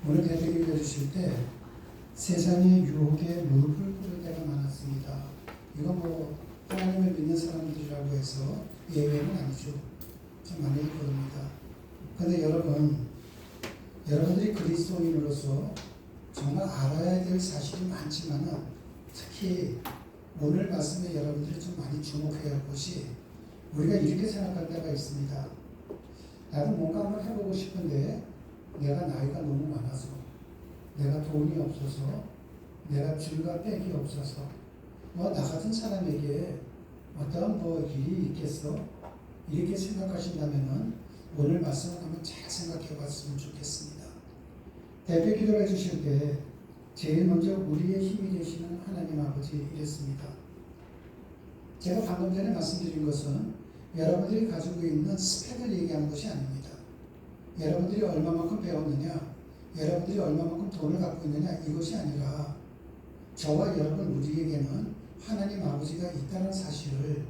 오늘 대표님 읽어주실 때 세상의 유혹에 무릎을 꿇을 때가 많았습니다. 이건 뭐 하나님을 믿는 사람들이라고 해서 예외는 아니죠. 좀 많이 읽어봅니다. 그런데 여러분들이 그리스도인으로서 정말 알아야 될 사실이 많지만은 특히 오늘 말씀에 여러분들이 좀 많이 주목해야 할 것이 우리가 이렇게 생각할 때가 있습니다. 나도 뭔가 한번 해보고 싶은데 내가 나이가 너무 많아서, 내가 돈이 없어서, 내가 줄과 빽이 없어서, 나 같은 사람에게 어떠한 일이 있겠어? 이렇게 생각하신다면은 오늘 말씀을 한번 잘 생각해 봤으면 좋겠습니다. 대표 기도를 해주실 때 제일 먼저 우리의 힘이 되시는 하나님 아버지 이랬습니다. 제가 방금 전에 말씀드린 것은 여러분들이 가지고 있는 스펙을 얘기하는 것이 아닙니다. 여러분들이 얼마만큼 배웠느냐, 여러분들이 얼마만큼 돈을 갖고 있느냐, 이것이 아니라 저와 여러분 우리에게는 하나님 아버지가 있다는 사실을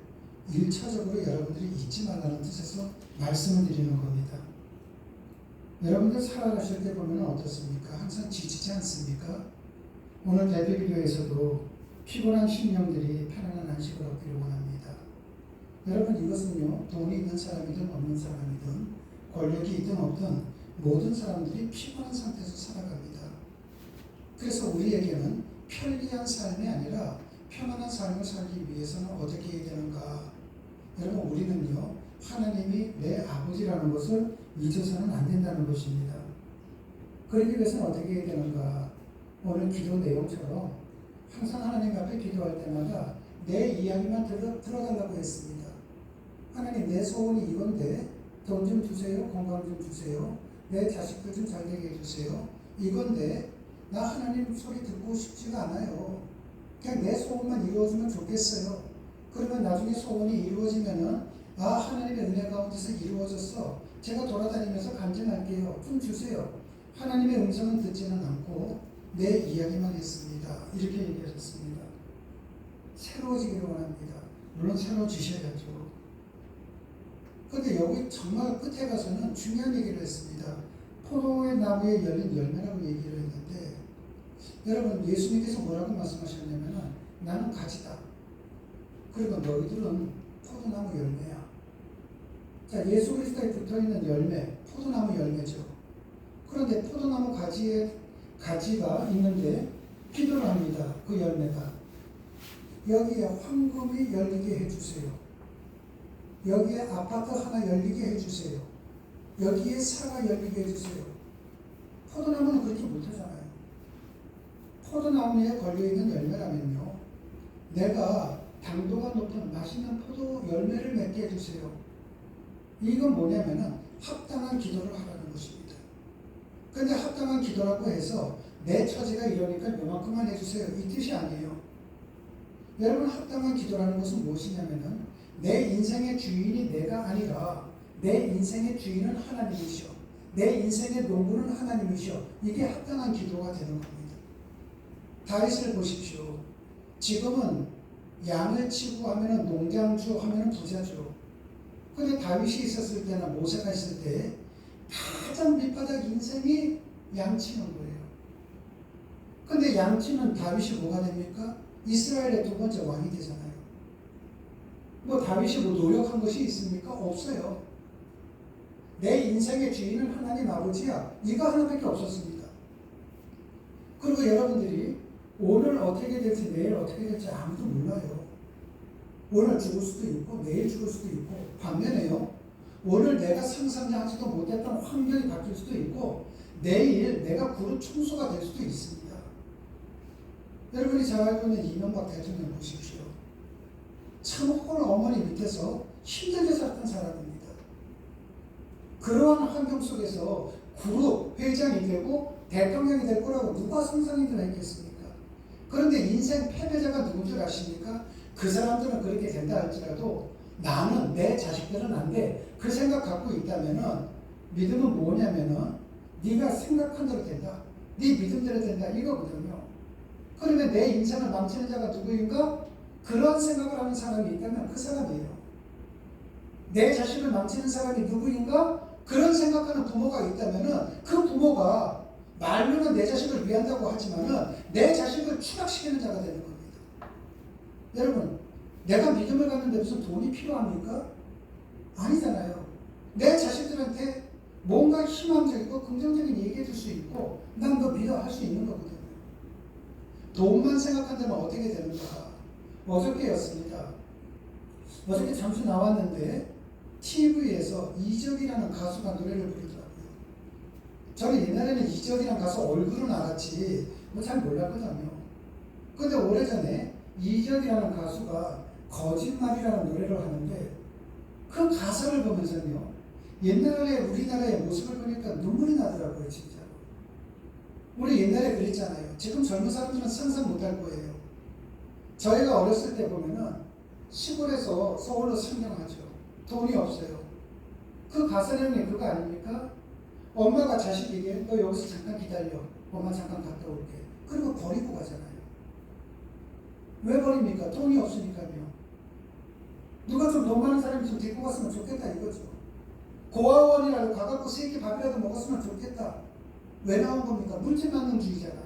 1차적으로 여러분들이 잊지 말라는 뜻에서 말씀을 드리는 겁니다. 여러분들 살아가실 때 보면 어떻습니까? 항상 지치지 않습니까? 오늘 대표기도에서도 피곤한 심령들이 편안한 안식을 얻기를 원합니다. 여러분, 이것은요, 돈이 있는 사람이든 없는 사람이든 권력이 있든 없든 모든 사람들이 피곤한 상태에서 살아갑니다. 그래서 우리에게는 편리한 삶이 아니라 평안한 삶을 살기 위해서는 어떻게 해야 되는가? 여러분, 우리는요, 하나님이 내 아버지라는 것을 잊어서는 안 된다는 것입니다. 그러기 위해서는 어떻게 해야 되는가? 오늘 기도 내용처럼 항상 하나님 앞에 기도할 때마다 내 이야기만 들어달라고 했습니다. 하나님, 내 소원이 이건데 돈 좀 주세요. 건강 좀 주세요. 내 자식들 좀 잘 되게 해주세요. 이건데 나 하나님 소리 듣고 싶지가 않아요. 그냥 내 소원만 이루어지면 좋겠어요. 그러면 나중에 소원이 이루어지면은 하나님의 은혜 가운데서 이루어졌어. 제가 돌아다니면서 간증할게요. 좀 주세요. 하나님의 음성은 듣지는 않고 내 이야기만 했습니다. 이렇게 얘기하셨습니다. 새로워지기를 원합니다. 물론 새로워지셔야죠. 그런데 여기 정말 끝에 가서는 중요한 얘기를 했습니다. 포도의 나무에 열린 열매라고 얘기를 했는데, 여러분, 예수님께서 뭐라고 말씀하셨냐면 나는 가지다. 그리고 너희들은 포도나무 열매야. 자, 예수 그리스도에 붙어있는 열매, 포도나무 열매죠. 그런데 포도나무 가지에 가지가 있는데 기도를 합니다. 그 열매가 여기에 황금이 열리게 해주세요. 여기에 아파트 하나 열리게 해주세요. 여기에 사가 열리게 해주세요. 포도나무는 그렇게 못하잖아요. 포도나무에 걸려있는 열매라면요, 내가 당도가 높은 맛있는 포도 열매를 맺게 해주세요. 이건 뭐냐면은 합당한 기도를 하라는 것입니다. 그런데 합당한 기도라고 해서 내 처지가 이러니까 요만큼만 해주세요, 이 뜻이 아니에요. 여러분, 합당한 기도라는 것은 무엇이냐면은 내 인생의 주인이 내가 아니라 내 인생의 주인은 하나님이셔. 내 인생의 농부는 하나님이셔. 이게 합당한 기도가 되는 겁니다. 다윗을 보십시오. 지금은 양을 치고 하면은 농장주 하면은 부자죠. 그런데 다윗이 있었을 때나 모세가 있을 때 가장 밑바닥 인생이 양치는 거예요. 그런데 양치는 다윗이 뭐가 됩니까? 이스라엘의 두 번째 왕이 되잖아요. 다윗이 노력한 것이 있습니까? 없어요. 내 인생의 주인은 하나님 아버지야. 이거 하나밖에 없었습니다. 그리고 여러분들이 오늘 어떻게 될지 내일 어떻게 될지 아무도 몰라요. 오늘 죽을 수도 있고 내일 죽을 수도 있고, 반면에요, 오늘 내가 상상하지도 못했던 환경이 바뀔 수도 있고 내일 내가 그룹 총수가 될 수도 있습니다. 여러분이 잘 알고 있는 이명박 대통령 보십시오. 참혹한 어머니 밑에서 힘들게 살았던 사람입니다. 그러한 환경 속에서 그룹 회장이 되고 대통령이 될 거라고 누가 상상이든 했겠습니까? 그런데 인생 패배자가 누군 줄 아십니까? 그 사람들은 그렇게 된다 할지라도 나는, 내 자식들은 안 돼. 그 생각 갖고 있다면은 믿음은 뭐냐면은 네가 생각한 대로 된다. 네 믿음대로 된다. 이거거든요. 그러면 내 인생을 망치는 자가 누구인가? 그런 생각을 하는 사람이 있다면 그 사람이에요. 내 자식을 망치는 사람이 누구인가? 그런 생각하는 부모가 있다면 그 부모가 말로는 내 자식을 위한다고 하지만은 내 자식을 추락시키는 자가 되는 겁니다. 여러분, 내가 믿음을 갖는데 무슨 돈이 필요합니까? 아니잖아요. 내 자식들한테 뭔가 희망적이고 긍정적인 얘기해 줄 수 있고 난 너 믿어 할 수 있는 거거든요. 돈만 생각한다면 어떻게 되는가? 어저께였습니다. 어저께 잠시 나왔는데 TV에서 이적이라는 가수가 노래를 부르더라고요. 저는 옛날에는 이적이라는 가수 얼굴은 알았지 뭐 잘 몰랐거든요. 근데 오래전에 이적이라는 가수가 거짓말이라는 노래를 하는데 그 가사를 보면서요 옛날에 우리나라의 모습을 보니까 눈물이 나더라고요. 진짜로. 우리 옛날에 그랬잖아요. 지금 젊은 사람들은 상상 못할 거예요. 저희가 어렸을 때 보면은 시골에서 서울로 상경하죠. 돈이 없어요. 그 가사 내용이 그거 아닙니까? 엄마가 자식에게 너 여기서 잠깐 기다려. 엄마 잠깐 갔다 올게. 그리고 버리고 가잖아요. 왜 버립니까? 돈이 없으니까요. 누가 좀 돈 많은 사람이 좀 데리고 갔으면 좋겠다 이거죠. 고아원이라도 가갖고 세끼 밥이라도 먹었으면 좋겠다. 왜 나온 겁니까? 물질만능주의잖아요.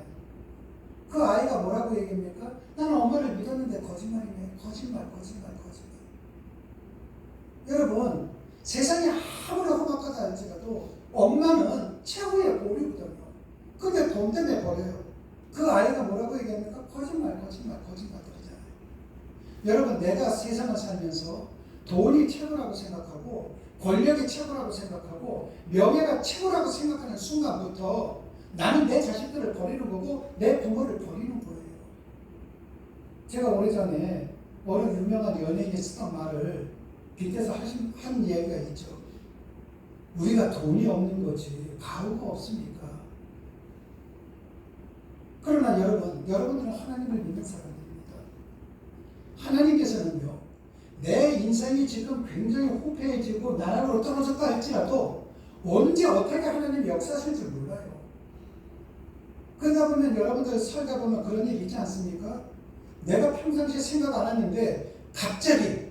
그 아이가 뭐라고 얘기합니까? 나는 엄마를 믿었는데 거짓말이네. 거짓말. 여러분, 세상이 아무리 험악하다 할지라도 엄마는 최후의 보류거든요. 근데 돈 때문에 버려요. 그 아이가 뭐라고 얘기합니까? 거짓말 그러잖아요. 여러분, 내가 세상을 살면서 돈이 최고라고 생각하고 권력이 최고라고 생각하고 명예가 최고라고 생각하는 순간부터 나는 내 자식들을 버리는 거고 내 부모를 버리는 거예요. 제가 오래전에 어느 유명한 연예인이 쓰던 말을 빗대서 한 얘기가 있죠. 우리가 돈이 없는 거지 가우가 없습니까? 그러나 여러분들은 하나님을 믿는 사람들입니다. 하나님께서는요, 내 인생이 지금 굉장히 후패해지고 나락으로 떨어졌다 할지라도 언제 어떻게 하나님이 역사하실 줄 몰라요. 그러다 보면 여러분들 살다 보면 그런 일 있지 않습니까? 내가 평상시에 생각 안 했는데 갑자기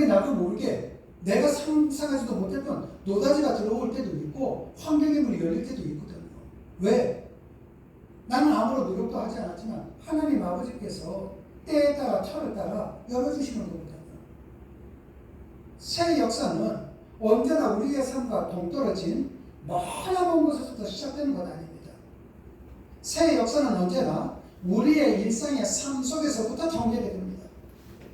나도 모르게 내가 상상하지도 못했던 노다지가 들어올 때도 있고 환경의 문이 열릴 때도 있거든요. 왜? 나는 아무런 노력도 하지 않았지만 하나님 아버지께서 때에 따라 철에 따라 열어주시는 거거든요. 새 역사는 언제나 우리의 삶과 동떨어진 멀어먼 곳에서부터 시작되는 건 아닙니다. 새 역사는 언제나 우리의 일상의 삶 속에서부터 전개됩니다.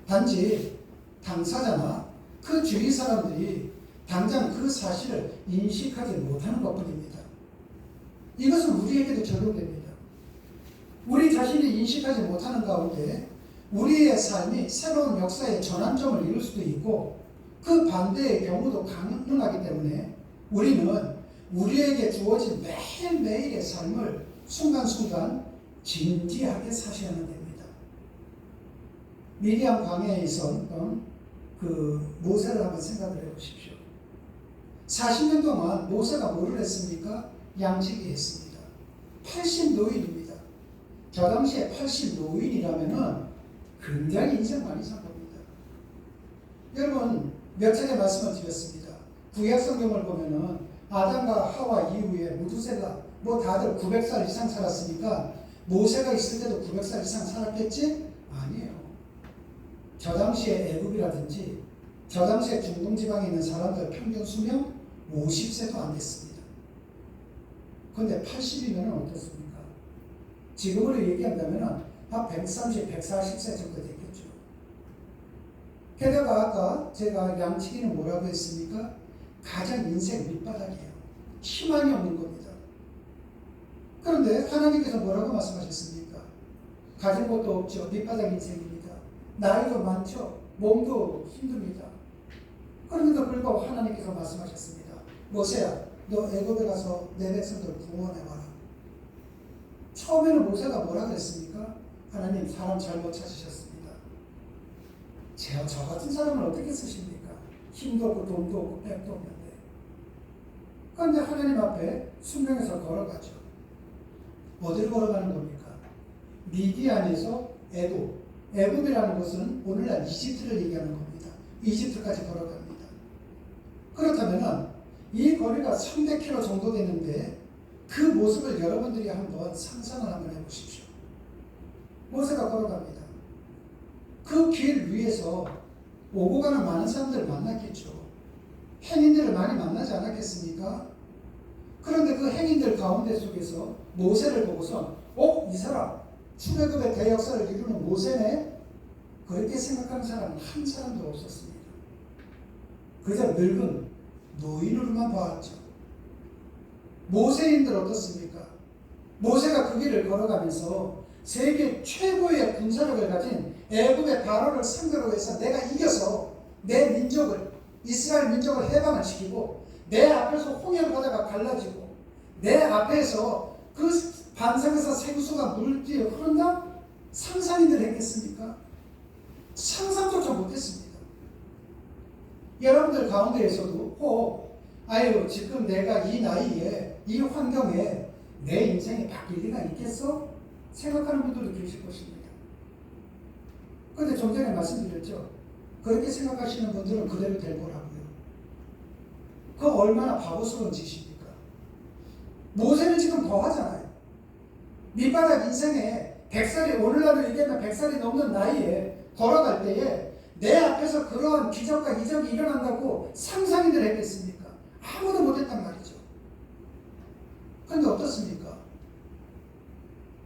단지 당사자나 그 주위 사람들이 당장 그 사실을 인식하지 못하는 것뿐입니다. 이것은 우리에게도 적용됩니다. 우리 자신이 인식하지 못하는 가운데 우리의 삶이 새로운 역사의 전환점을 이룰 수도 있고 그 반대의 경우도 가능하기 때문에 우리는 우리에게 주어진 매일매일의 삶을 순간순간 진지하게 사셔야만 됩니다. 미디안 광야에 있었던 그 모세를 한번 생각을 해보십시오. 40년 동안 모세가 뭐를 했습니까? 양치기 했습니다. 80노인입니다. 저 당시에 80노인이라면은 굉장히 인생 많이 산 겁니다. 여러분, 몇 차례 말씀을 드렸습니다. 구약 성경을 보면은 아담과 하와 이후에 무두셀라 뭐 다들 900살 이상 살았으니까 모세가 있을 때도 900살 이상 살았겠지? 아니에요. 저 당시에 애굽이라든지 저 당시에 중동 지방에 있는 사람들 평균 수명 50세도 안 됐습니다. 그런데 80이면 어떻습니까? 지금으로 얘기한다면 한 130, 140세 정도 됐겠죠. 게다가 아까 제가 양치기는 뭐라고 했습니까? 가장 인생 밑바닥이에요. 희망이 없는 겁니다. 그런데 하나님께서 뭐라고 말씀하셨습니까? 가진 것도 없죠. 밑바닥 인생입니다. 나이도 많죠. 몸도 힘듭니다. 그런데도 불구하고 하나님께서 말씀하셨습니다. 모세야, 너 애굽에 가서 내 백성들을 구원해봐라. 처음에는 모세가 뭐라 그랬습니까? 하나님, 사람 잘못 찾으셨습니다. 저 같은 사람을 어떻게 쓰십니까? 힘도 없고 돈도 없고 백도 없는데. 그런데 하나님 앞에 순명해서 걸어가죠. 어디를 걸어가는 겁니까? 미디안에서 애굽이라는 것은 오늘날 이집트를 얘기하는 겁니다. 이집트까지 걸어갑니다. 그렇다면 이 거리가 300km 정도 되는데 그 모습을 여러분들이 한번 상상을 한번 해보십시오. 모세가 걸어갑니다. 그 길 위에서 오고 가는 많은 사람들을 만났겠죠. 행인들을 많이 만나지 않았겠습니까? 그런데 그 행인들 가운데 속에서 모세를 보고서 이 사람 출애굽의 대역사를 이루는 모세네? 그렇게 생각하는 사람은 한 사람도 없었습니다. 그저 늙은 노인으로만 봐왔죠. 모세인들 어떻습니까? 모세가 그 길을 걸어가면서 세계 최고의 군사력을 가진 애굽의 바로를 상대로 해서 내가 이겨서 내 민족을, 이스라엘 민족을 해방을 시키고 내 앞에서 홍해를 가다가 갈라지고 내 앞에서 그 반석에서 생수가 물 뒤에 흐른다? 상상인들 했겠습니까? 상상조차 못했습니다. 여러분들 가운데에서도 아유 지금 내가 이 나이에 이 환경에 내 인생이 바뀔 리가 있겠어? 생각하는 분들도 계실 것입니다. 그런데 좀 전에 말씀드렸죠. 그렇게 생각하시는 분들은 그대로 될 거라고요. 그 얼마나 바보스러운 짓입니까? 모세는 지금 더 하잖아요. 밑바닥 인생에 100살이 오늘날로 얘기하면 100살이 넘는 나이에 걸어갈 때에 내 앞에서 그러한 기적과 이적이 일어난다고 상상인들 했겠습니까? 아무도 못했단 말이죠. 그런데 어떻습니까?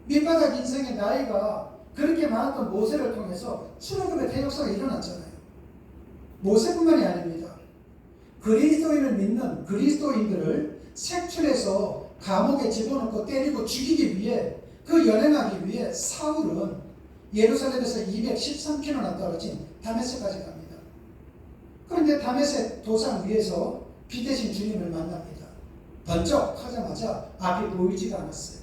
밑바닥 인생의 나이가 그렇게 많았던 모세를 통해서 출애굽의 대역사가 일어났잖아요. 모세뿐만이 아닙니다. 그리스도인을 믿는 그리스도인들을 색출해서 감옥에 집어넣고 때리고 죽이기 위해 그 연행하기 위해 사울은 예루살렘에서 213km나 떨어진 다메섹까지 갑니다. 그런데 다메섹 도상 위에서 비 대신 주님을 만납니다. 번쩍 하자마자 앞이 보이지가 않았어요.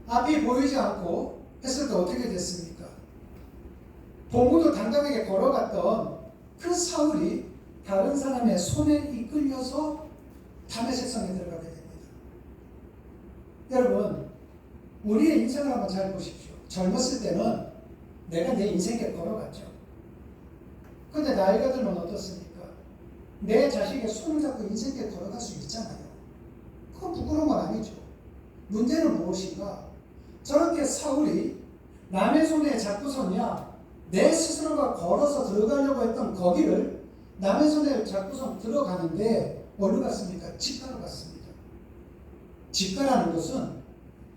앞이 보이지 않고 했을 때 어떻게 됐습니까? 봉우도 당당하게 걸어갔던 그 사울이 다른 사람의 손에 이끌려서 다메섹성에 들어가게 됩니다. 여러분, 우리의 인생을 한번 잘 보십시오. 젊었을 때는 내가 내 인생에 걸어갔죠. 그런데 나이가 들면 어떻습니까? 내 자식의 손을 잡고 인생에 걸어갈 수 있잖아요. 그건 부끄러운 건 아니죠. 문제는 무엇인가? 저렇게 사울이 남의 손에 잡고서냐 내 스스로가 걸어서 들어가려고 했던 거기를 남의 손에 잡고서 들어가는데 어디로 갔습니까? 직가로 갔습니다. 직가라는 것은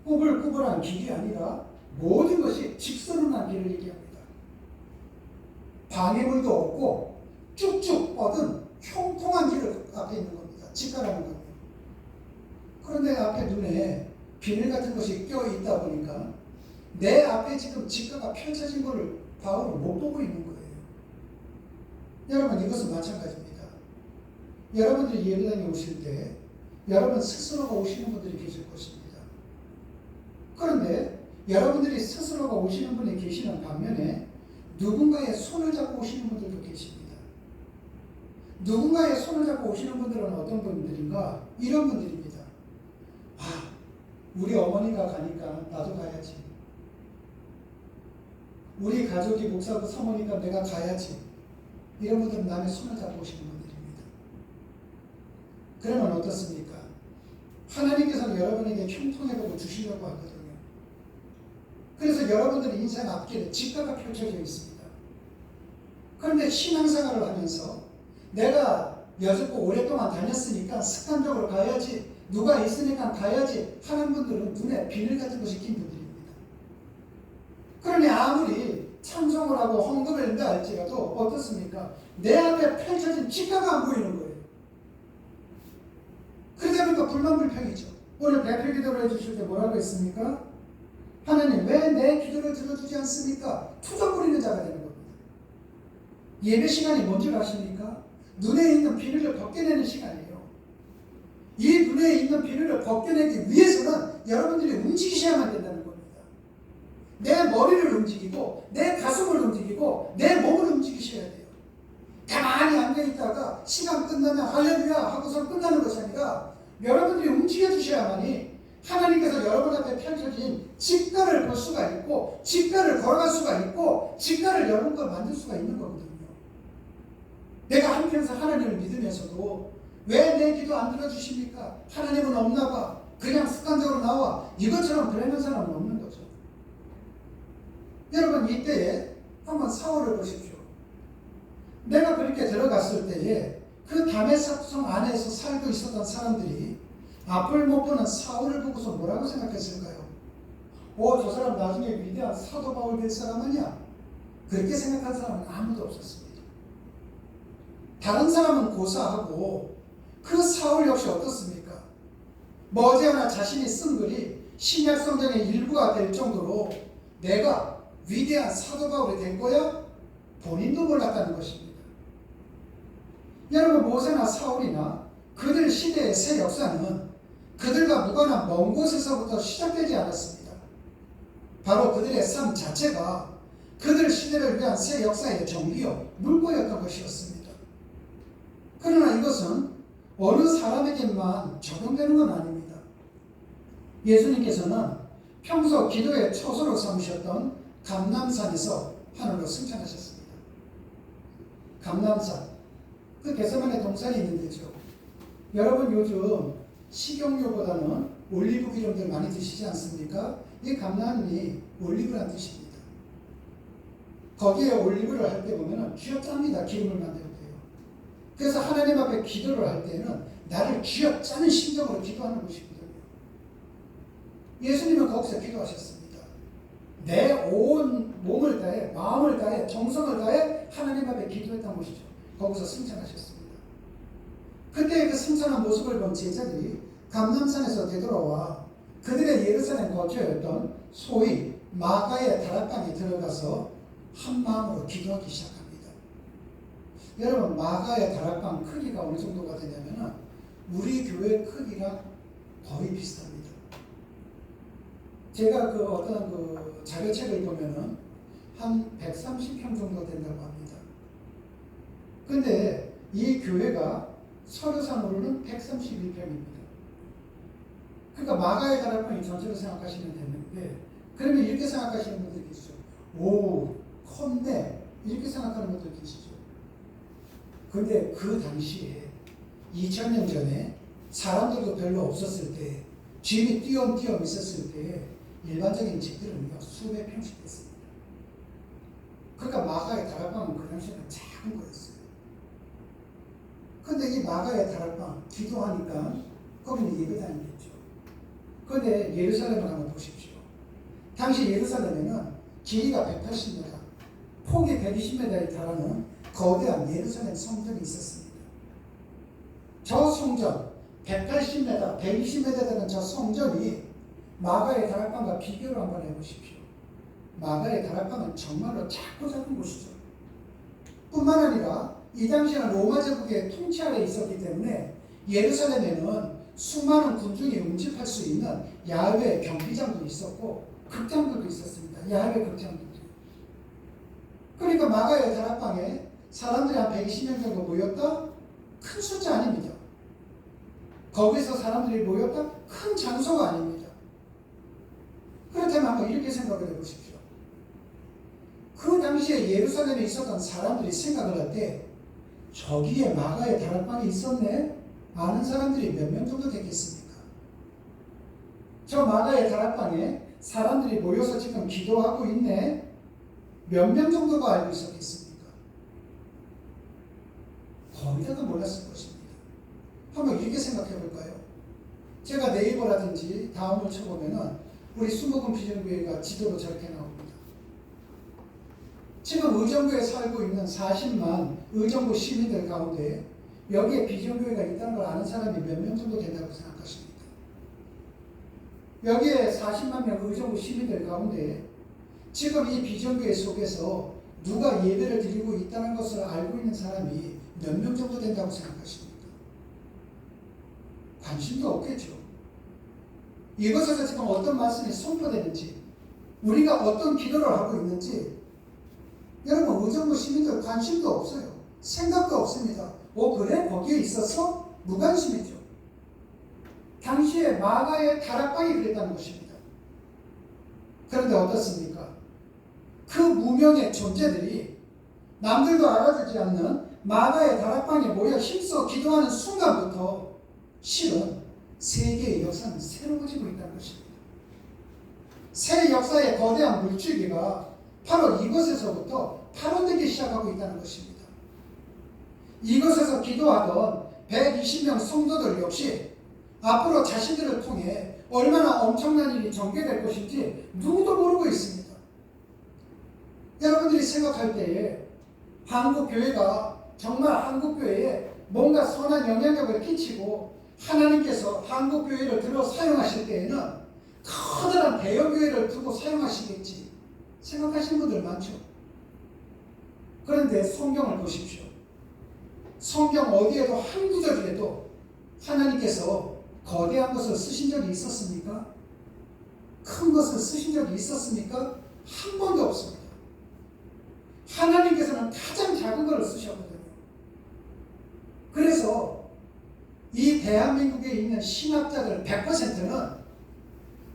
꾸불꾸불한 길이 아니라 모든 것이 직선한 길을 얘기합니다. 방해물도 없고 쭉쭉 뻗은 형통한 길을 앞에 있는 겁니다. 직가라는 겁니다. 그런데 앞에 눈에 비늘 같은 것이 껴있다 보니까 내 앞에 지금 직가가 펼쳐진 것을 바울은 못 보고 있는 거예요. 여러분, 이것은 마찬가지입니다. 여러분들이 예배당에 오실 때 여러분 스스로가 오시는 분들이 계실 것입니다. 그런데 여러분들이 스스로가 오시는 분이 계시는 반면에 누군가의 손을 잡고 오시는 분들도 계십니다. 누군가의 손을 잡고 오시는 분들은 어떤 분들인가? 이런 분들입니다. 우리 어머니가 가니까 나도 가야지. 우리 가족이 목사고 사모니까 내가 가야지. 이런 분들은 남의 손을 잡고 오시는 분들입니다. 그러면 어떻습니까? 하나님께서는 여러분에게 형통해보고 주시려고 하거든요. 그래서 여러분들의 인생 앞길에 직가가 펼쳐져 있습니다. 그런데 신앙생활을 하면서 내가 여쭙고 오랫동안 다녔으니까 습관적으로 가야지, 누가 있으니까 가야지 하는 분들은 눈에 비늘 같은 것이 낀 분들입니다. 그러니 아무리 찬송을 하고 헌금을 한다 할지라도 어떻습니까? 내 앞에 펼쳐진 직가가 안 보이는 거예요. 그러다 보니까 불만불평이죠. 오늘 대표 기도를 해주실 때 뭐라고 했습니까? 하나님 왜 내 기도를 들어주지 않습니까? 투정 부리는 자가 되는 겁니다. 예배 시간이 뭔지 아십니까? 눈에 있는 비늘을 벗겨내는 시간이에요. 이 눈에 있는 비늘을 벗겨내기 위해서는 여러분들이 움직이셔야만 된다는 겁니다. 내 머리를 움직이고 내 가슴을 움직이고 내 몸을 움직이셔야 돼요. 가만히 앉아있다가 시간 끝나면 할렐루야 하고서 끝나는 것이 아니라 여러분들이 움직여 주셔야만이 하나님께서 여러분 앞에 펼쳐진 직가를 볼 수가 있고 직가를 걸어갈 수가 있고 직가를 여러분 걸 만들 수가 있는 거거든요. 내가 한평생 하나님을 믿으면서도 왜 내 기도 안 들어주십니까? 하나님은 없나 봐. 그냥 습관적으로 나와. 이것처럼 그러는 사람은 없는 거죠. 여러분 이때에 한번 사울을 보십시오. 내가 그렇게 들어갔을 때에 그 다메섹성 안에서 살고 있었던 사람들이 앞을 못 보는 사울을 보고서 뭐라고 생각했을까요? 저 사람 나중에 위대한 사도 바울 될 사람 아니야? 그렇게 생각한 사람은 아무도 없었습니다. 다른 사람은 고사하고 그 사울 역시 어떻습니까? 머지않아 자신이 쓴 글이 신약 성경의 일부가 될 정도로 내가 위대한 사도 바울이 된 거야? 본인도 몰랐다는 것입니다. 여러분 모세나 사울이나 그들 시대의 새 역사는 그들과 무관한 먼 곳에서부터 시작되지 않았습니다. 바로 그들의 삶 자체가 그들 시대를 위한 새 역사의 정비요 물꼬였던 것이었습니다. 그러나 이것은 어느 사람에게만 적용되는 건 아닙니다. 예수님께서는 평소 기도의 처소로 삼으셨던 감람산에서 하늘로 승천하셨습니다. 감람산, 그 겟세마네 동산이 있는 데죠. 여러분 요즘 식용유보다는 올리브 기름들 많이 드시지 않습니까? 이 감람이 올리브란 뜻입니다. 거기에 올리브를 할 때 보면 쥐어짭니다. 기름을 만들 때요. 그래서 하나님 앞에 기도를 할 때는 나를 쥐어짜는 심정으로 기도하는 것이거든요. 예수님은 거기서 기도하셨습니다. 내 온 몸을 다해, 마음을 다해, 정성을 다해 하나님 앞에 기도했던 것이죠. 거기서 승천하셨습니다. 그때 그 승천한 모습을 본 제자들이 감람산에서 되돌아와 그들의 예루살렘 거처였던 소위 마가의 다락방에 들어가서 한 마음으로 기도하기 시작합니다. 여러분 마가의 다락방 크기가 어느 정도가 되냐면 우리 교회 크기랑 거의 비슷합니다. 제가 그 어떤 그 자료책을 보면은 한 130평 정도 된다고 합니다. 근데 이 교회가 서류상으로는 131평입니다. 그러니까 마가의 다락방이 전체로 생각하시면 되는데, 그러면 이렇게 생각하시는 분들이 계시죠. 오, 컸네. 이렇게 생각하는 분들 계시죠. 근데 그 당시에 2000년 전에 사람들도 별로 없었을 때, 집이 띄엄띄엄 있었을 때 일반적인 집들은요 수백 평씩 됐습니다. 그러니까 마가의 다락방은 그 당시에는 작은 거였어요. 근데 이 마가의 다락방 기도하니까 거기는 예배당이겠죠. 그런데 예루살렘을 한번 보십시오. 당시 예루살렘에는 길이가 180m, 폭이 120m에 달하는 거대한 예루살렘 성전이 있었습니다. 저 성전 180m, 120m 되는 저 성전이 마가의 다락방과 비교를 한번 해보십시오. 마가의 다락방은 정말로 작고 작은 곳이죠. 뿐만 아니라 이 당시에는 로마 제국의 통치 아래에 있었기 때문에 예루살렘에는 수많은 군중이 운집할 수 있는 야외 경기장도 있었고 극장들도 있었습니다. 야외 극장들도. 그러니까 마가의 다락방에 사람들이 한 120명 정도 모였다? 큰 숫자 아닙니다. 거기서 사람들이 모였다? 큰 장소가 아닙니다. 그렇다면 한번 이렇게 생각을 해보십시오. 그 당시에 예루살렘에 있었던 사람들이 생각을 할 때 저기에 마가의 다락방이 있었네? 아는 사람들이 몇 명 정도 됐겠습니까? 저 마가의 다락방에 사람들이 모여서 지금 기도하고 있네? 몇 명 정도가 알고 있었겠습니까? 거의 다가 몰랐을 것입니다. 한번 이렇게 생각해 볼까요? 제가 네이버라든지 다음을 쳐보면은 우리 수목원 비전교회가 지도로 저렇게 나옵니다. 지금 의정부에 살고 있는 40만 의정부 시민들 가운데 여기에 비전교회가 있다는 걸 아는 사람이 몇 명 정도 된다고 생각하십니까? 여기에 40만 명 의정부 시민들 가운데 지금 이 비전교회 속에서 누가 예배를 드리고 있다는 것을 알고 있는 사람이 몇 명 정도 된다고 생각하십니까? 관심도 없겠죠. 이것에서 지금 어떤 말씀이 선포되는지, 우리가 어떤 기도를 하고 있는지, 여러분 의정부 시민들 관심도 없어요. 생각도 없습니다. 그래? 거기에 있어서? 무관심이죠. 당시에 마가의 다락방이 그랬다는 것입니다. 그런데 어떻습니까? 그 무명의 존재들이 남들도 알아주지 않는 마가의 다락방에 모여 힘써 기도하는 순간부터 실은 세계의 역사는 새로워지고 있다는 것입니다. 새 역사의 거대한 물줄기가 바로 이곳에서부터 파손되기 시작하고 있다는 것입니다. 이곳에서 기도하던 120명 성도들 역시 앞으로 자신들을 통해 얼마나 엄청난 일이 전개될 것인지 누구도 모르고 있습니다. 여러분들이 생각할 때에 한국교회가 정말 한국교회에 뭔가 선한 영향력을 끼치고 하나님께서 한국교회를 들어 사용하실 때에는 커다란 대형교회를 두고 사용하시겠지 생각하시는 분들 많죠. 그런데 성경을 보십시오. 성경 어디에도 한 구절에도 하나님께서 거대한 것을 쓰신 적이 있었습니까? 큰 것을 쓰신 적이 있었습니까? 한 번도 없습니다. 하나님께서는 가장 작은 것을 쓰셨거든요. 그래서 이 대한민국에 있는 신학자들 100%는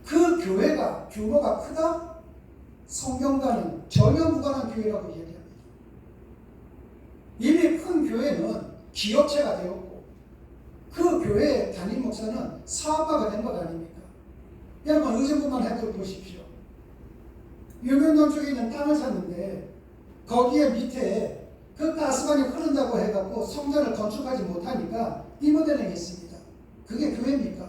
그 교회가 규모가 크다? 성경과는 전혀 무관한 교회라고 이야기합니다. 이미 큰 교회는 기업체가 되었고 그 교회의 담임 목사는 사업가가 된 것 아닙니까? 여러분 의정부만 해도 보십시오. 유명동 쪽에 있는 땅을 샀는데 거기에 밑에 그 가스관이 흐른다고 해갖고 성전을 건축하지 못하니까 리모델링 했습니다. 그게 교회입니까?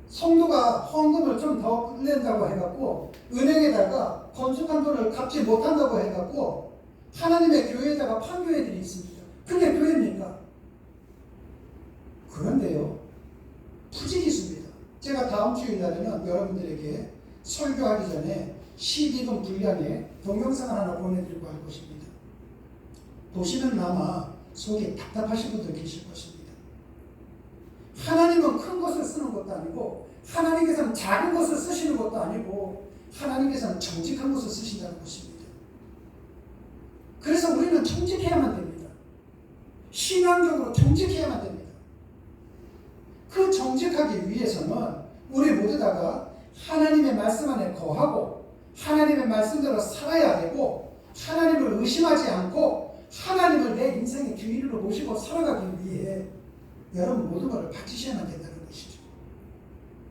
성도가 헌금을 좀 더 낸다고 해갖고 은행에다가 건축한 돈을 갚지 못한다고 해갖고 하나님의 교회에다가 판교회들이 있습니다. 그게 교회입니까? 그런데요, 푸지기수입니다. 제가 다음 주일날에는 여러분들에게 설교하기 전에 12분 분량의 동영상을 하나 보내드리고 할 것입니다. 보시면 아마 속이 답답하신 분들 계실 것입니다. 하나님은 큰 것을 쓰는 것도 아니고 하나님께서는 작은 것을 쓰시는 것도 아니고 하나님께서는 정직한 것을 쓰신다는 것입니다. 그래서 우리는 정직해야만 됩니다. 신앙적으로 정직해야만 됩니다. 그 정직하기 위해서는 우리 모두 다가 하나님의 말씀 안에 거하고 하나님의 말씀대로 살아야 되고 하나님을 의심하지 않고 하나님을 내 인생의 주인으로 모시고 살아가기 위해 여러분 모든 것을 바치셔야만 된다는 것이죠.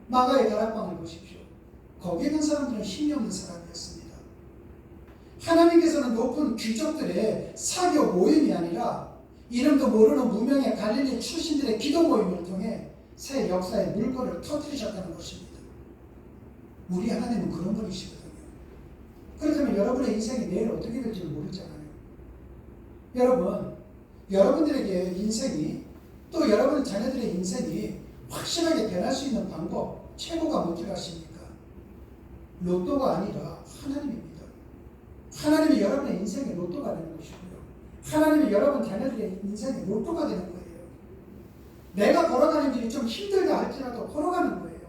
마가의 다락방을 보십시오. 거기에 있는 사람들은 힘이 없는 사람이었습니다. 하나님께서는 높은 귀족들의 사교 모임이 아니라 이름도 모르는 무명의 갈릴리 출신들의 기도 모임을 통해 새 역사의 물꼬를 터뜨리셨다는 것입니다. 우리 하나님은 그런 분이시거든요. 그렇다면 여러분의 인생이 내일 어떻게 될지 모르잖아요. 여러분, 여러분들에게 인생이 또 여러분 자녀들의 인생이 확실하게 변할 수 있는 방법 최고가 뭔지 아십니까? 로또가 아니라 하나님입니다. 하나님이 여러분의 인생의 로또가 되는 것이고요. 하나님이 여러분 자녀들의 인생의 로또가 되는 거예요. 내가 걸어가는 길이 좀 힘들다 할지라도 걸어가는 거예요.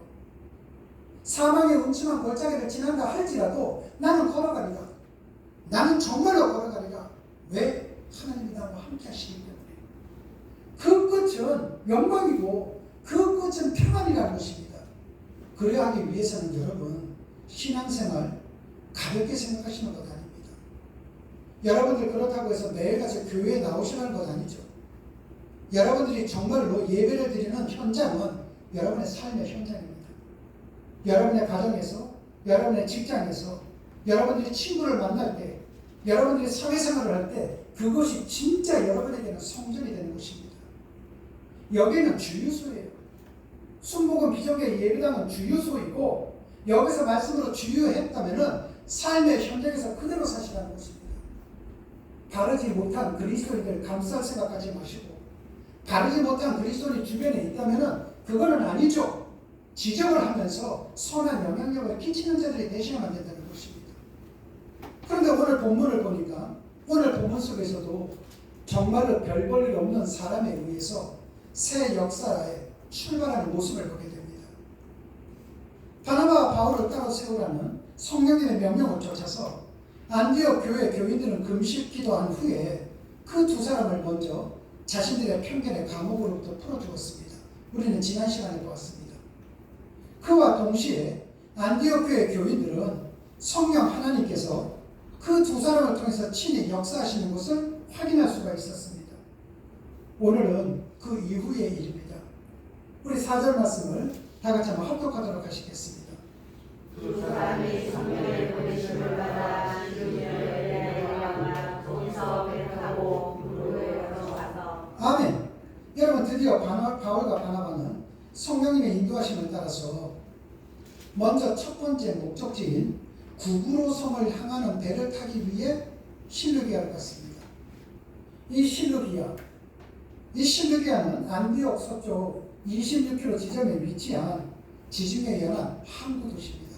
사망의 음침한 골짜기를 지난다 할지라도 나는 걸어가리라. 나는 정말로 걸어가리라. 왜? 하나님이 나와 함께 하시기 때문에. 그 끝은 영광이고 그 끝은 평안이라는 것입니다. 그래야 하기 위해서는 여러분 신앙생활 가볍게 생각하시는 것 아닙니다. 여러분들 그렇다고 해서 매일같이 교회에 나오시라는 것 아니죠. 여러분들이 정말로 예배를 드리는 현장은 여러분의 삶의 현장입니다. 여러분의 가정에서, 여러분의 직장에서, 여러분들이 친구를 만날 때, 여러분들이 사회생활을 할 때 그것이 진짜 여러분에게는 성전이 되는 것입니다. 여기는 주유소예요. 순복음 비전교회 예배당은 주유소이고 여기서 말씀으로 주유했다면 삶의 현장에서 그대로 사시라는 것입니다. 바르지 못한 그리스도인들 감쌀 생각하지 마시고 바르지 못한 그리스도인이 주변에 있다면 그거는 아니죠. 지적을 하면서 선한 영향력을 끼치는 자들이 되셔야만 된다는 것입니다. 그런데 오늘 본문을 보니까 오늘 본문 속에서도 정말로 별 볼 일 없는 사람에 의해서 새 역사에 출발하는 모습을 보게 됩니다. 바나바와 바울을 따로 세우라는 성령님의 명령을 쫓아서 안디옥 교회 교인들은 금식 기도한 후에 그 두 사람을 먼저 자신들의 편견의 감옥으로부터 풀어주었습니다. 우리는 지난 시간에 보았습니다. 그와 동시에 안디옥 교회 교인들은 성령 하나님께서 그 두 사람을 통해서 친히 역사하시는 것을 확인할 수가 있었습니다. 오늘은 그 이후의 일입니다. 우리 4절 말씀을 다 같이 한번 합독하도록 하시겠습니다. 두 사람이 성령의 보내심을 받아 기름을 내려가며 동서 배하고 무료에 걸어가서. 아멘. 여러분, 드디어 바울과 바나바는 성령님의 인도하심을 따라서 먼저 첫 번째 목적지인 구브로 섬을 향하는 배를 타기 위해 실루기아를 갔습니다. 이 실루기아는 안디옥 서쪽 26km 지점에 위치한 지중해 연안 항구 도시입니다.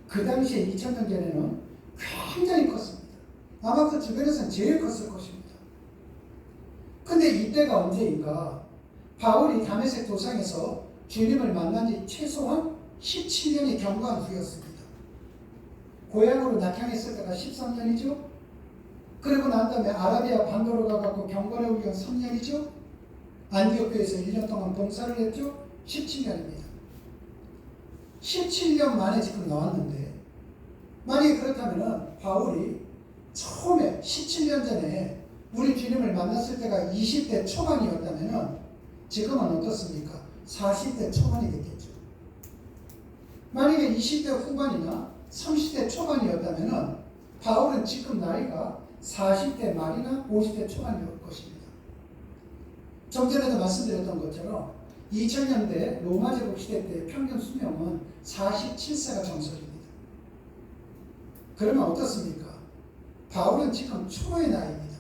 그 당시에 2000년 전에는 굉장히 컸습니다. 아마 그 주변에서는 제일 컸을 것입니다. 근데 이때가 언제인가? 바울이 다메섹 도상에서 주님을 만난 지 최소한 17년이 경과한 후였습니다. 고향으로 낙향했을 때가 13년이죠. 그리고 난 다음에 아라비아 반도로 가갖고 경건에 오기가 3년이죠. 안디옥교에서 1년 동안 봉사를 했죠. 17년입니다. 17년 만에 지금 나왔는데, 만약에 그렇다면 바울이 처음에 17년 전에 우리 주님을 만났을 때가 20대 초반이었다면 지금은 어떻습니까? 40대 초반이 됐겠죠. 만약에 20대 후반이나 30대 초반이었다면 바울은 지금 나이가 40대 말이나 50대 초반일 것입니다. 좀 전에도 말씀드렸던 것처럼 2000년대 로마 제국 시대 때 평균 수명은 47세가 정설입니다. 그러면 어떻습니까? 바울은 지금 초의 나이입니다.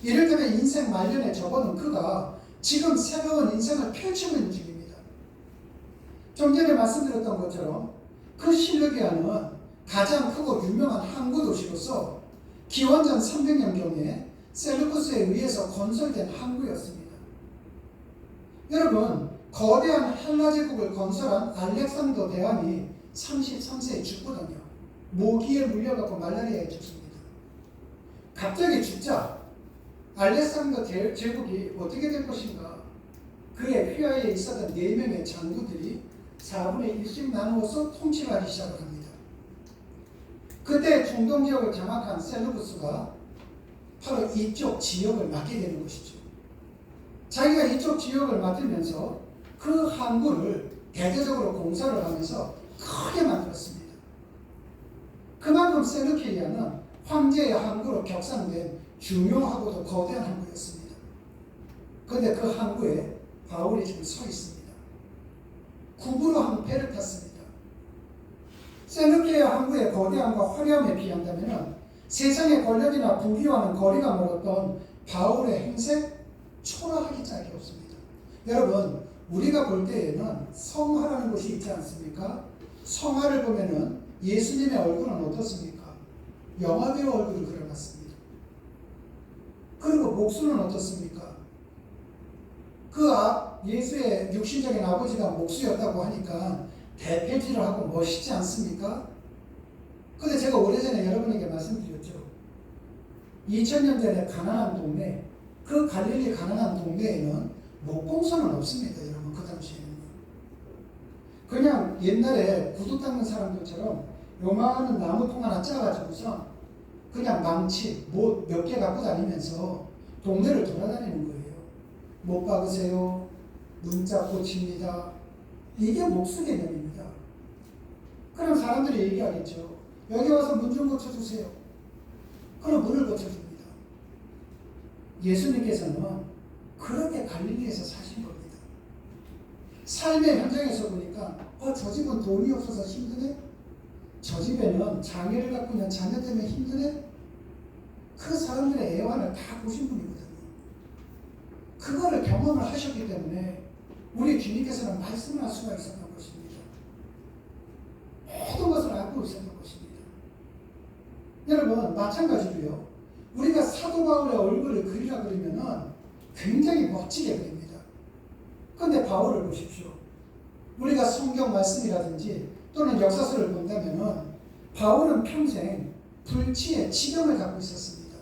이를테면 인생 말년에 접어든 그가 지금 새로운 인생을 펼치고 있는 중입니다. 좀 전에 말씀드렸던 것처럼 그 실루기아는 가장 크고 유명한 항구 도시로서 기원전 300년경에 셀루쿠스에 의해서 건설된 항구였습니다. 여러분, 거대한 헬라 제국을 건설한 알렉산더 대왕이 33세에 죽거든요. 모기에 물려갖고 말라리아에 죽습니다. 갑자기 죽자 알렉산더 제국이 어떻게 될 것인가? 그의 휘하에 있었던 4명의 장군들이 4분의 1씩 나누어서 통치를 하기 시작을 합니다. 그때 중동 지역을 장악한 셀루쿠스가 바로 이쪽 지역을 맡게 되는 것이죠. 자기가 이쪽 지역을 맡으면서 그 항구를 대대적으로 공사를 하면서 크게 만들었습니다. 그만큼 셀루키아는 황제의 항구로 격상된 중요하고도 거대한 항구였습니다. 그런데 그 항구에 바울이 지금 서 있습니다. 구브로 한 배를 탔습니다. 셀루키아 항구의 거대함과 화려함에 비한다면 세상의 권력이나 부귀와는 거리가 멀었던 바울의 행색 초라하기 짝이 없습니다. 여러분, 우리가 볼 때에는 성화라는 것이 있지 않습니까? 성화를 보면은 예수님의 얼굴은 어떻습니까? 영화배우 얼굴을 그려놨습니다. 그리고 목수는 어떻습니까? 예수의 육신적인 아버지가 목수였다고 하니까 대패질을 하고 멋있지 않습니까? 근데 제가 오래전에 여러분에게 말씀드렸죠. 2000년 전에 가난한 동네, 그 갈릴리 가난한 동네에는 목공소는 없습니다. 여러분, 그 당시에는. 그냥 옛날에 구두 닦는 사람들처럼 요만한 나무통 하나 짜가지고서 그냥 망치, 못 몇 개 갖고 다니면서 동네를 돌아다니는 거예요. 못 박으세요. 문자 고칩니다. 이게 목수 개념입니다. 그럼 사람들이 얘기하겠죠. 여기 와서 문 좀 고쳐주세요. 그럼 문을 고쳐줍니다. 예수님께서는 그렇게 갈릴리에서 사신 겁니다. 삶의 현장에서 보니까 저 집은 돈이 없어서 힘드네? 저 집에는 장애를 갖고 있는 자녀 때문에 힘드네? 그 사람들의 애환을 다 보신 분이거든요. 그거를 경험을 하셨기 때문에 우리 주님께서는 말씀을 할 수가 있었던 것입니다. 모든 것을 알고 있었던 것입니다. 여러분, 마찬가지로요. 우리가 사도 바울의 얼굴을 그리라 그러면은 굉장히 멋지게 그립니다. 그런데 바울을 보십시오. 우리가 성경 말씀이라든지 또는 역사서를 본다면은 바울은 평생 불치의 지병을 갖고 있었습니다.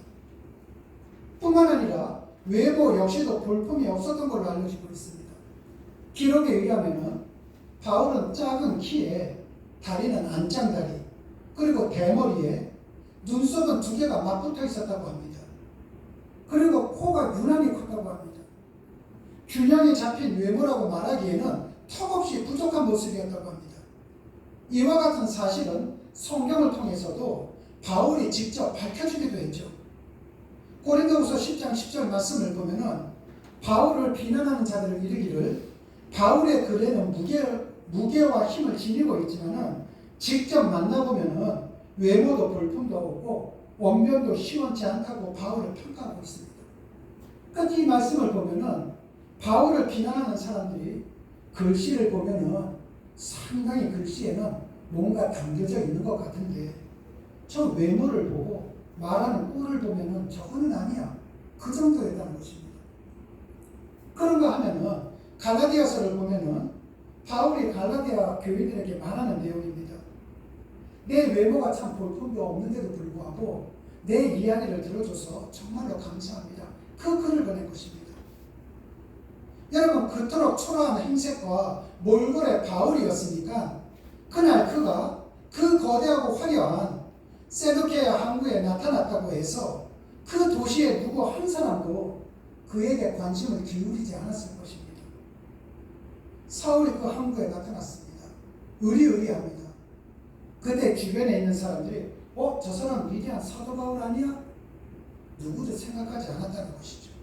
뿐만 아니라 외모 역시도 볼품이 없었던 걸로 알려지고 있습니다. 기록에 의하면은 바울은 작은 키에 다리는 안짱다리, 그리고 대머리에 눈썹은 2개가 맞붙어 있었다고 합니다. 그리고 코가 유난히 컸다고 합니다. 균형이 잡힌 외모라고 말하기에는 턱없이 부족한 모습이었다고 합니다. 이와 같은 사실은 성경을 통해서도 바울이 직접 밝혀주기도 했죠. 고린도후서 10장 10절 말씀을 보면은 바울을 비난하는 자들을 이르기를 바울의 글에는 무게와 힘을 지니고 있지만은 직접 만나보면은 외모도 볼품도 없고 원변도 시원치 않다고 바울을 평가하고 있습니다. 그러니까 이 말씀을 보면은 바울을 비난하는 사람들이 글씨를 보면은 상당히 글씨에는 뭔가 담겨져 있는 것 같은데 저 외모를 보고 말하는 꼴을 보면은 저거는 아니야. 그 정도였다는 것입니다. 그런가 하면은 갈라디아서를 보면은 바울이 갈라디아 교인들에게 말하는 내용입니다. 내 외모가 참 볼품도 없는데도 불구하고 내 이야기를 들어줘서 정말로 감사합니다. 그 글을 보낸 것입니다. 여러분, 그토록 초라한 행색과 몰골의 바울이었으니까 그날 그가 그 거대하고 화려한 세두케야 항구에 나타났다고 해서 그 도시의 누구 한 사람도 그에게 관심을 기울이지 않았을 것입니다. 사울이 그 항구에 나타났습니다. 의리의리합니다. 그때 주변에 있는 사람들이 저 사람 위대한 사도 바울 아니야? 누구도 생각하지 않았다는 것이죠.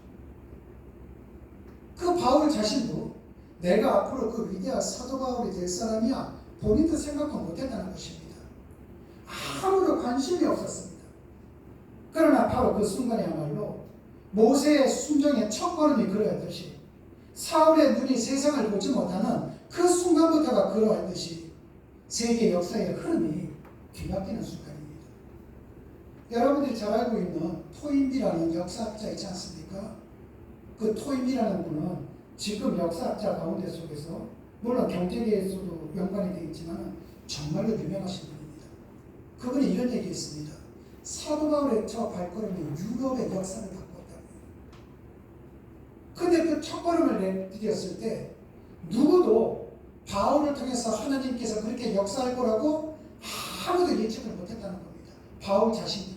그 바울 자신도 내가 앞으로 그 위대한 사도 바울이 될 사람이야 본인도 생각도 못했다는 것입니다. 아무도 관심이 없었습니다. 그러나 바로 그 순간이야말로 모세의 순종의 첫걸음이 그러했듯이 사울의 눈이 세상을 보지 못하는 그 순간부터가 그러했듯이 세계 역사의 흐름이 뒤바뀌는 순간입니다. 여러분들이 잘 알고 있는 토인비라는 역사학자 있지 않습니까? 그 토인비라는 분은 지금 역사학자 가운데 속에서 물론 경제계에서도 연관이 되어 있지만 정말로 유명하신 분입니다. 그분이 이런 얘기했습니다. 사도 바울의 저 발걸음이 유럽의 역사를 바꿨다고요. 근데 그 첫걸음을 내디뎠을 때 누구도 바울을 통해서 하나님께서 그렇게 역사할 거라고 아무도 예측을 못했다는 겁니다. 바울 자신도.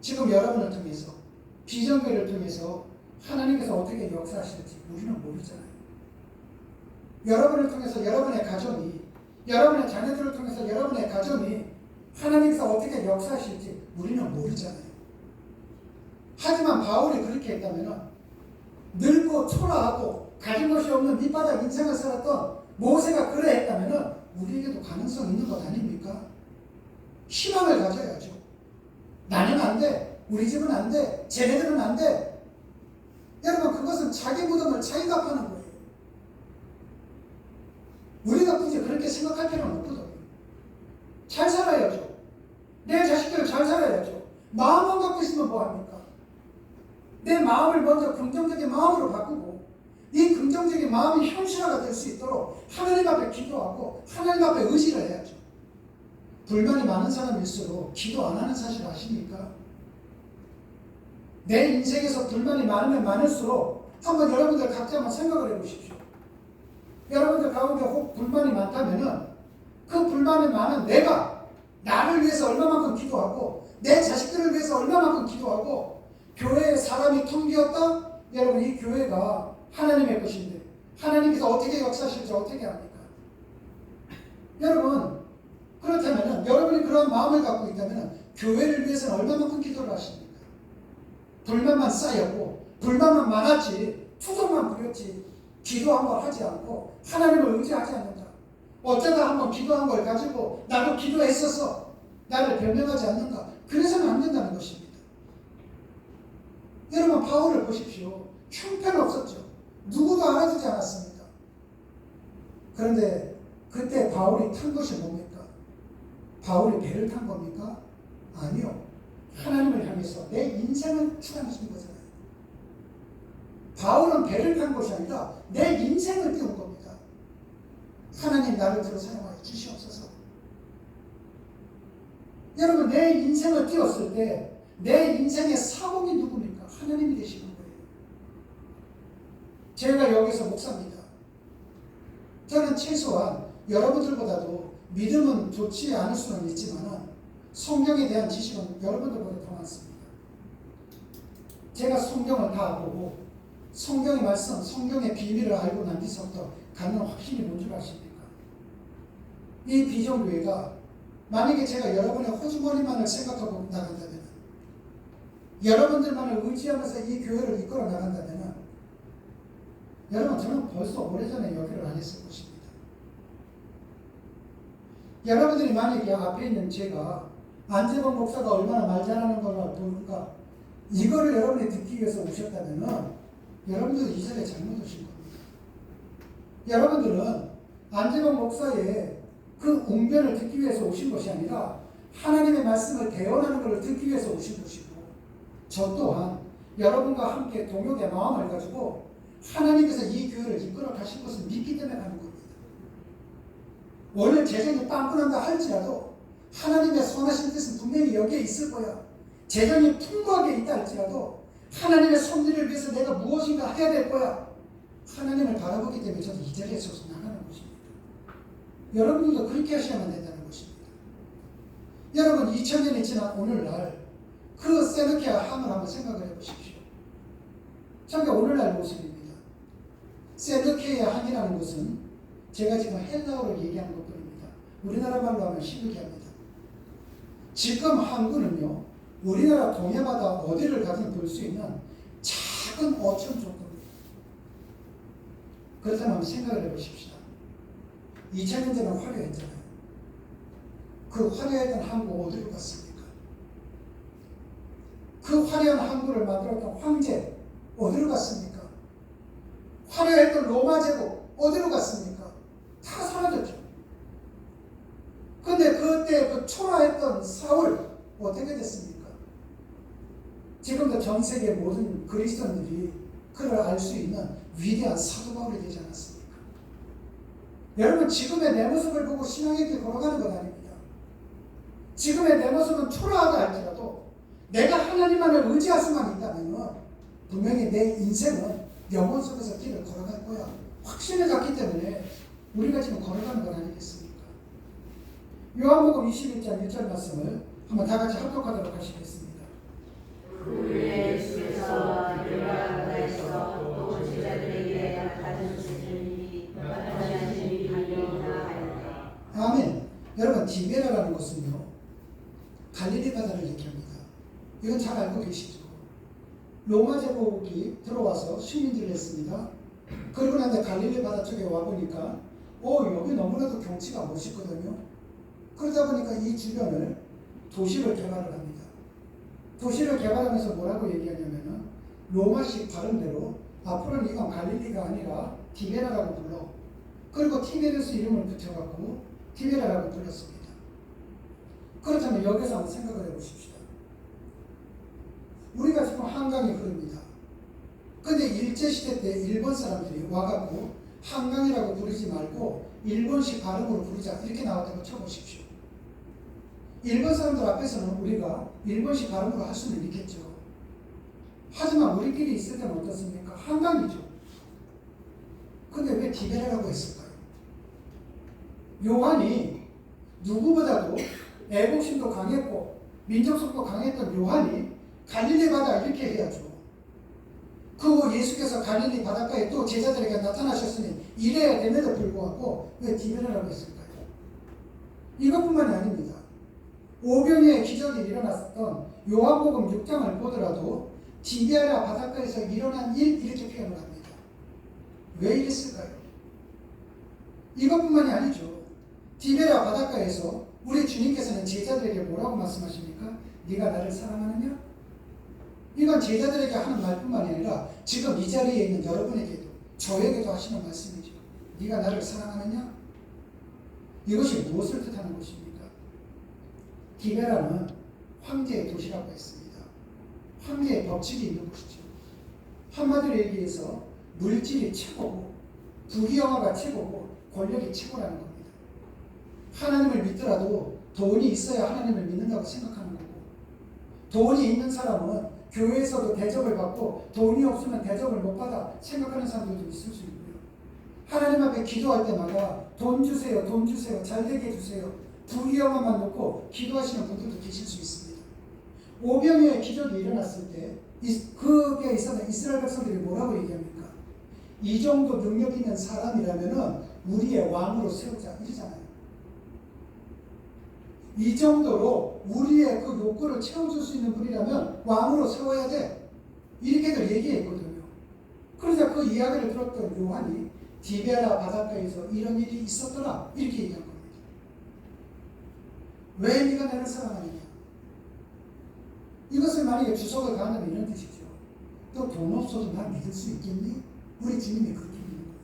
지금 여러분을 통해서 비전교회를 통해서 하나님께서 어떻게 역사하실지 우리는 모르잖아요. 여러분을 통해서 여러분의 가정이, 여러분의 자녀들을 통해서 여러분의 가정이 하나님께서 어떻게 역사하실지 우리는 모르잖아요. 하지만 바울이 그렇게 했다면 늙고 초라하고 가진 것이 없는 밑바닥 인생을 살았던 모세가 그래 했다면 우리에게도 가능성 있는 것 아닙니까? 희망을 가져야죠. 나는 안 돼. 우리 집은 안 돼. 쟤네들은 안 돼. 여러분, 그것은 자기 무덤을 자기가 파는 거예요. 우리가 굳이 그렇게 생각할 필요는 없거든요. 잘 살아야죠. 내 자식들 잘 살아야죠. 마음만 갖고 있으면 뭐합니까? 내 마음을 먼저 긍정적인 마음으로 바꾸고 이 긍정적인 마음이 현실화가 될 수 있도록 하나님 앞에 기도하고 하나님 앞에 의지를 해야죠. 불만이 많은 사람일수록 기도 안 하는 사실 아십니까? 내 인생에서 불만이 많으면 많을수록 한번 여러분들 각자 한번 생각을 해보십시오. 여러분들 가운데 혹 불만이 많다면은 그 불만이 많은 내가 나를 위해서 얼마만큼 기도하고 내 자식들을 위해서 얼마만큼 기도하고 교회에 사람이 텅 비었다? 여러분, 이 교회가 하나님의 것인데 하나님께서 어떻게 역사하실지 어떻게 합니까? 여러분, 그렇다면 여러분이 그런 마음을 갖고 있다면 교회를 위해서는 얼마만큼 기도를 하십니까? 불만만 쌓였고 불만만 많았지 투정만 부렸지 기도 한 번 하지 않고 하나님을 의지하지 않는다. 어쩌다 한번 기도한 걸 가지고 나도 기도했었어. 나를 변명하지 않는가. 그래서는 안 된다는 것입니다. 여러분, 바울을 보십시오. 형편없었죠. 누구도 알아주지 않았습니다. 그런데 그때 바울이 탄 것이 뭡니까? 바울이 배를 탄 겁니까? 아니요. 하나님을 향해서 내 인생을 추앙하신 거잖아요. 바울은 배를 탄 것이 아니라 내 인생을 띄운 겁니다. 하나님, 나를 들어 사용하여 주시옵소서. 여러분, 내 인생을 띄웠을 때 내 인생의 사공이 누굽니까? 하나님이 되시는 거예요. 제가 여기서 목사입니다. 저는 최소한 여러분들보다도 믿음은 좋지 않을 수는 있지만 성경에 대한 지식은 여러분들보다 더 많습니다. 제가 성경을 다 보고 성경의 말씀, 성경의 비밀을 알고 난 뒤서부터 갖는 확신이 뭔 줄 아십니까? 이 비전교회가 만약에 제가 여러분의 호주머니만을 생각하고 나간다면, 여러분들만을 의지하면서 이 교회를 이끌어 나간다면, 여러분 저는 벌써 오래전에 여기를 안 했을 것입니다. 여러분들이 만약에 앞에 있는 제가 안재범 목사가 얼마나 말 잘하는 거라 보는가, 이거를 여러분이 듣기 위해서 오셨다면 여러분들은 이 자리에 잘못 오신 겁니다. 여러분들은 안재범 목사의 그 웅변을 듣기 위해서 오신 것이 아니라 하나님의 말씀을 대언하는 것을 듣기 위해서 오신 것이고, 저 또한 여러분과 함께 동역의 마음을 가지고 하나님께서 이 교회를 이끌어 가실 것을 믿기 때문에 가는 겁니다. 오늘 재정이 빵꾸난다 할지라도 하나님의 선하신 뜻은 분명히 여기에 있을 거야. 재정이 풍부하게 있다 할지라도 하나님의 섭리를 위해서 내가 무엇인가 해야 될 거야. 하나님을 바라보기 때문에 저도 이 자리에 서서 나가는 것입니다. 여러분들도 그렇게 하셔야만 된다는 것입니다. 여러분 2000년이 지난 오늘날 그 세르키아 함을 한번 생각을 해보십시오. 저게 오늘날 모습입니다. 세르키아 함이라는 것은 제가 지금 헬라어로 얘기하는 것뿐입니다. 우리나라 말로 하면 시루기합니다. 지금 항구는요, 우리나라 동해바다 어디를 가든 볼 수 있는 작은 어촌 정도입니다. 그렇다면 한번 생각을 해보십시다. 2000년대는 화려했잖아요. 그 화려했던 항구 어디로 갔습니까? 그 화려한 항구를 만들었던 황제 어디로 갔습니까? 화려했던 로마 제국 어디로 갔습니까? 다 사라졌죠. 근데 그때 그 초라했던 사울 어떻게 됐습니까? 지금도 전 세계 모든 그리스도인들이 그를 알 수 있는 위대한 사도 바울이 되지 않았습니까? 여러분 지금의 내 모습을 보고 신앙의 길 걸어가는 건 아닙니다. 지금의 내 모습은 초라하다 할지라도 내가 하나님만을 의지할 수만 있다면 분명히 내 인생은 영혼 속에서 길을 걸어갈 거야. 확신을 갖기 때문에 우리가 지금 걸어가는 건 아니겠습니까? 요한복음 21장 1절 말씀을 한번 다 같이 합독하도록 하시겠습니다. 우리의 주께서 열방바다에서 또 제자들에게 가르치시니 하나님이 달려오나 하였다. 아멘. 여러분 디베라라는 것은요 갈릴리 바다를 얘기합니다. 이건 잘 알고 계시죠? 로마 제국이 들어와서 식민지를 했습니다. 그러고 난 뒤에 갈릴리 바다 쪽에 와보니까 여기 너무나도 경치가 멋있거든요. 그러다 보니까 이 주변을 도시를 개발을 합니다. 도시를 개발하면서 뭐라고 얘기하냐면은 로마식 발음대로 앞으로는 이건 갈릴리가 아니라 티베라라고 불러. 그리고 티베르스 이름을 붙여갖고 티베라라고 불렀습니다. 그렇다면 여기서 한번 생각을 해보십시다. 우리가 지금 한강이 흐릅니다. 근데 일제시대 때 일본 사람들이 와갖고 한강이라고 부르지 말고 일본식 발음으로 부르자 이렇게 나왔다고 쳐보십시오. 일본 사람들 앞에서는 우리가 일본식 발음으로 할 수는 있겠죠. 하지만 우리끼리 있을 때는 어떻습니까? 한강이죠. 근데 왜 디베라라고 했을까요? 요한이 누구보다도 애국심도 강했고 민족성도 강했던 요한이 갈릴리 바다 이렇게 해야죠. 그 예수께서 갈릴리 바닷가에 또 제자들에게 나타나셨으니 이래야 됨에도 불구하고 왜 디베라라고 했을까요? 이것뿐만이 아닙니다. 오병이의 기적이 일어났던 요한복음 6장을 보더라도 디베라 바닷가에서 일어난 일 이렇게 표현을 합니다. 왜 이랬을까요? 이것뿐만이 아니죠. 디베라 바닷가에서 우리 주님께서는 제자들에게 뭐라고 말씀하십니까? 네가 나를 사랑하느냐? 이건 제자들에게 하는 말뿐만이 아니라 지금 이 자리에 있는 여러분에게도 저에게도 하시는 말씀이죠. 네가 나를 사랑하느냐? 이것이 무엇을 뜻하는 것입니까? 디베라는 황제의 도시라고 했습니다. 황제의 법칙이 있는 곳이죠. 한마디로 얘기해서 물질이 최고고 부귀영화가 최고고 권력이 최고라는 겁니다. 하나님을 믿더라도 돈이 있어야 하나님을 믿는다고 생각하는 거고, 돈이 있는 사람은 교회에서도 대접을 받고 돈이 없으면 대접을 못 받아 생각하는 사람들도 있을 수 있고요. 하나님 앞에 기도할 때마다 돈 주세요, 돈 주세요, 잘되게 해주세요, 부귀영화만 놓고 기도하시는 분들도 계실 수 있습니다. 오병이어의 기적이 일어났을 때 그게 있어서 이스라엘 백성들이 뭐라고 얘기합니까? 이 정도 능력 있는 사람이라면은 우리의 왕으로 세우자 이러잖아요. 이 정도로 우리의 그 욕구를 채워줄 수 있는 분이라면 왕으로 세워야 돼. 이렇게들 얘기했거든요. 그러자 그 이야기를 들었던 요한이 디베라 바닷가에서 이런 일이 있었더라 이렇게 얘기한 겁니다. 왜 네가 나를 사랑하느냐? 이것을 만약에 주석을 가하면 이런 뜻이죠. 너 돈 없어도 날 믿을 수 있겠니? 우리 주님이 그렇게 믿는 겁니다.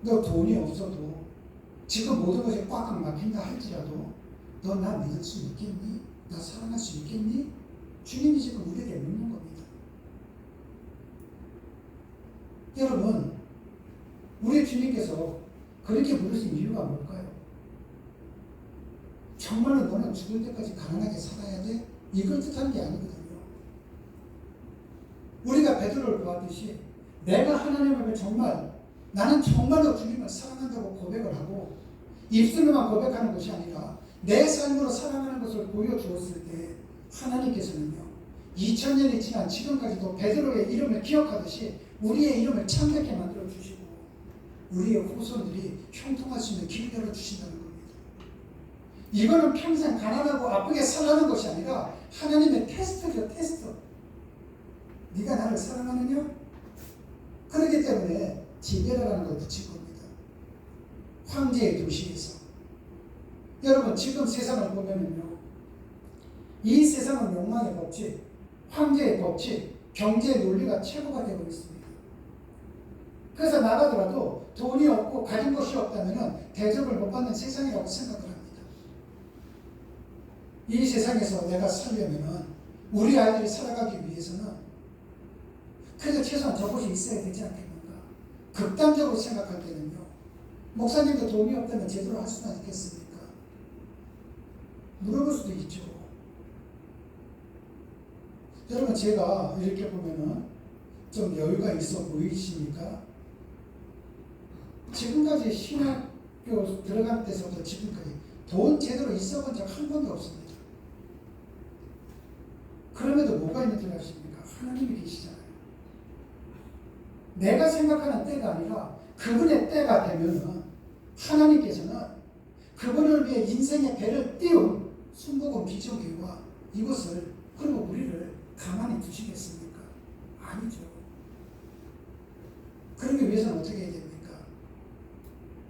너 돈이 없어도 지금 모든 것이 꽉꽉 막힌다 할지라도 너 나 믿을 수 있겠니? 나 사랑할 수 있겠니? 주님이 지금 우리에게 묻는 겁니다. 여러분, 우리 주님께서 그렇게 물으신 이유가 뭘까요? 정말로 너는 죽을 때까지 가난하게 살아야 돼? 이걸 뜻하는 게 아니거든요. 우리가 베드로를 보았듯이 내가 하나님을 나는 정말로 주님을 사랑한다고 고백을 하고 입술로만 고백하는 것이 아니라 내 삶으로 사랑하는 것을 보여주었을 때 하나님께서는요 2000년이 지난 지금까지도 베드로의 이름을 기억하듯이 우리의 이름을 참되게 만들어 주시고 우리의 후손들이 형통할 수 있는 길을 열어주신다는 겁니다. 이거는 평생 가난하고 아프게 살라는 것이 아니라 하나님의 테스트죠. 테스트. 네가 나를 사랑하느냐? 그렇기 때문에 디베라라는 걸 붙인 겁니다. 황제의 도시에서. 여러분 지금 세상을 보면은요 이 세상은 욕망의 법칙, 황제의 법칙, 경제의 논리가 최고가 되고 있습니다. 그래서 나가더라도 돈이 없고 가진 것이 없다면 대접을 못 받는 세상이라고 생각을 합니다. 이 세상에서 내가 살려면 우리 아이들이 살아가기 위해서는 그래도 최소한 저것이 있어야 되지 않겠는가. 극단적으로 생각할 때는요. 목사님도 돈이 없다면 제대로 할 수가 있겠습니까? 물어볼 수도 있죠. 여러분 제가 이렇게 보면은 좀 여유가 있어 보이십니까? 지금까지 신학교 들어간 때서부터 지금까지 돈 제대로 있어 본 적 한 번도 없습니다. 그럼에도 뭐가 있는 줄 아십니까? 하나님이 계시잖아요. 내가 생각하는 때가 아니라 그분의 때가 되면은 하나님께서는 그분을 위해 인생의 배를 띄운 순복음 기적교회와 이것을 그리고 우리를 가만히 두시겠습니까? 아니죠. 그러기 위해서는 어떻게 해야 됩니까?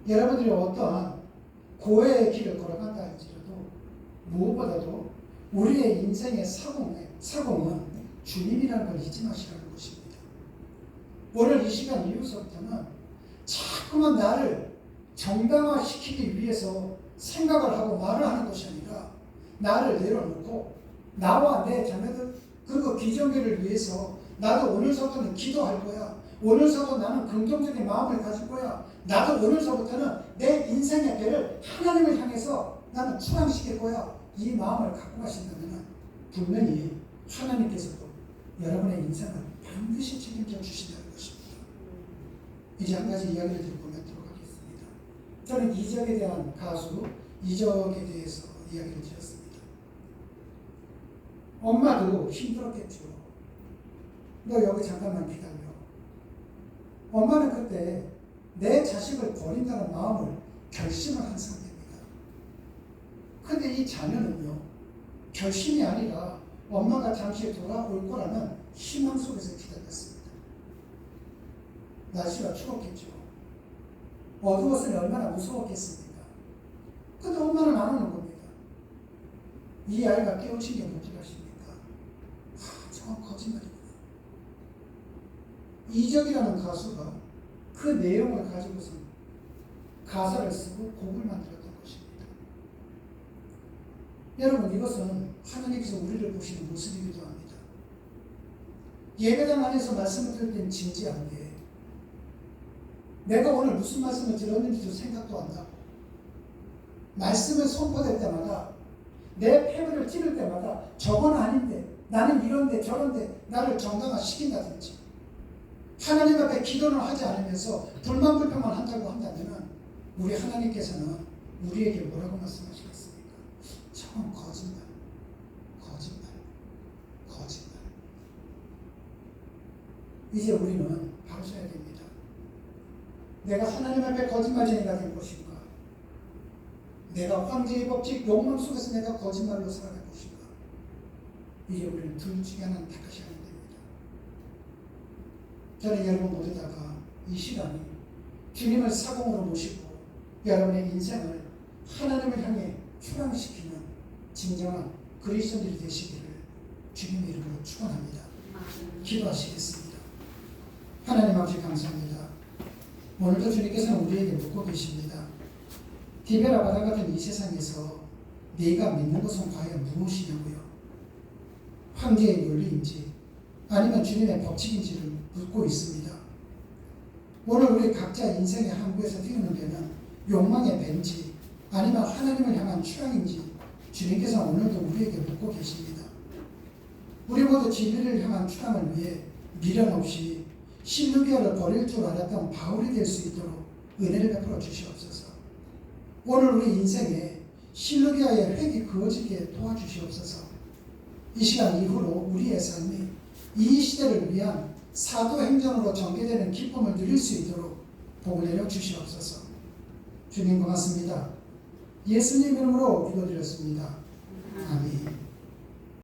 여러분들이 어떠한 고해의 길을 걸어간다 할지라도 무엇보다도 우리의 인생의 사공은 주님이라는 걸 잊지 마시라는 것입니다. 오늘 이 시간 이후서부터는 자꾸만 나를 정당화시키기 위해서 생각을 하고 말을 하는 것이 아니라 나를 내려놓고 나와 내 자녀들 그리고 기존교를 위해서 나도 오늘서부터는 기도할 거야. 오늘서부터 나는 긍정적인 마음을 가질 거야. 나도 오늘서부터는 내 인생의 배를 하나님을 향해서 나는 출항시킬 거야. 이 마음을 갖고 가신다면 분명히 하나님께서도 여러분의 인생을 반드시 책임져 주신다는 것입니다. 이제 한 가지 이야기를 듣고 맺도록 하겠습니다. 저는 이적에 대한 가수 이적에 대해서 이야기를 드렸습니다. 엄마도 힘들었겠죠. 너 여기 잠깐만 기다려. 엄마는 그때 내 자식을 버린다는 마음을 결심을 한 상태입니다. 근데 이 자녀는요, 결심이 아니라 엄마가 잠시 돌아올 거라는 희망 속에서 기다렸습니다. 날씨가 추웠겠죠. 어두웠으니 얼마나 무서웠겠습니까? 근데 엄마는 안 오는 겁니다. 이 아이가 깨우친 게 뭔지 아십니까? 정말 거짓말입니다. 이적이라는 가수가 그 내용을 가지고서 가사를 쓰고 곡을 만들었던 것입니다. 여러분 이것은 하나님께서 우리를 보시는 모습이기도 합니다. 예배당 안에서 말씀을 들을 때는 진지한 게 내가 오늘 무슨 말씀을 들었는지도 생각도 안 나고 말씀을 선포될 때마다 내 패브를 찌를 때마다 저건 아닌데 나는 이런데 저런데 나를 정당화시킨다든지 하나님 앞에 기도를 하지 않으면서 불만불평만 한다고 한다면 우리 하나님께서는 우리에게 뭐라고 말씀하시겠습니까? 저건 거짓말. 이제 우리는 바로 서야 됩니다. 내가 하나님 앞에 거짓말쟁이가 될 것인가? 내가 황제의 법칙 욕망 속에서 내가 거짓말로 살아갈 것인가? 이제 우리는 둘 중에 하나는 택하셔야 됩니다. 저는 여러분 모두다가 이 시간에 주님을 사공으로 모시고 여러분의 인생을 하나님을 향해 출항시키는 진정한 그리스도인들이 되시기를 주님의 이름으로 축원합니다. 기도하시겠습니다. 하나님 아버지 감사합니다. 오늘도 주님께서는 우리에게 묻고 계십니다. 디베라 바다 같은 이 세상에서 네가 믿는 것은 과연 무엇이냐고요? 황제의 논리인지 아니면 주님의 법칙인지를 묻고 있습니다. 오늘 우리 각자 인생의 항구에서 뛰는 데는 욕망의 벤지 아니면 하나님을 향한 취향인지 주님께서 오늘도 우리에게 묻고 계십니다. 우리 모두 진리를 향한 취향을 위해 미련 없이 실루기아를 버릴 줄 알았던 바울이 될 수 있도록 은혜를 베풀어 주시옵소서. 오늘 우리 인생에 실루기아의 획이 그어지게 도와주시옵소서. 이 시간 이후로 우리의 삶이 이 시대를 위한 사도행전으로 전개되는 기쁨을 누릴 수 있도록 복을 내려 주시옵소서. 주님 고맙습니다. 예수님 이름으로 기도드렸습니다. 아멘.